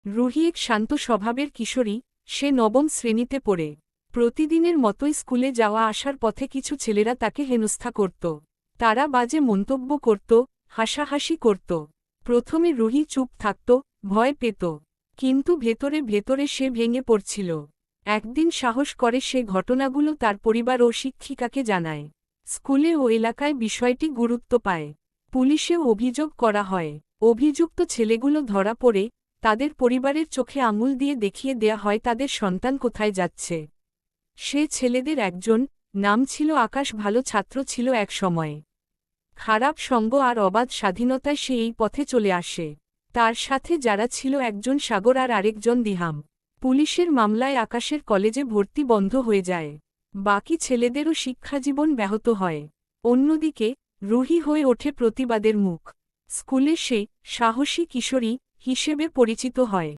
রুহি এক শান্ত স্বভাবের কিশোরী, সে নবম শ্রেণীতে পড়ে। প্রতিদিনের মতোই স্কুলে যাওয়া আসার পথে কিছু ছেলেরা তাকে হেনস্থা করত। তারা বাজে মন্তব্য করত, হাসাহাসি করত। প্রথমে রুহি চুপ থাকত, ভয় পেত। কিন্তু ভেতরে ভেতরে সে ভেঙে পড়ছিল। একদিন সাহস করে সে ঘটনাগুলো তার পরিবার ও শিক্ষিকাকে জানায়। স্কুলে ও এলাকায় বিষয়টি গুরুত্ব পায়। পুলিশেও অভিযোগ করা হয়। অভিযুক্ত ছেলেগুলো ধরা পড়ে, তাদের পরিবারের চোখে আঙুল দিয়ে দেখিয়ে দেয়া হয় তাদের সন্তান কোথায় যাচ্ছে। সে ছেলেদের একজন, নাম ছিল আকাশ, ভালো ছাত্র ছিল এক সময়ে। খারাপ সঙ্গ আর অবাধ স্বাধীনতায় সে এই পথে চলে আসে। তার সাথে যারা ছিল একজন সাগর আর আরেকজন দিহাম। পুলিশের মামলায় আকাশের কলেজে ভর্তি বন্ধ হয়ে যায়। বাকি ছেলেদেরও শিক্ষাজীবন ব্যাহত হয়। অন্যদিকে রুহি হয়ে ওঠে প্রতিবাদের মুখ। স্কুলে সে সাহসী কিশোরী হিসেবে পরিচিত হয়।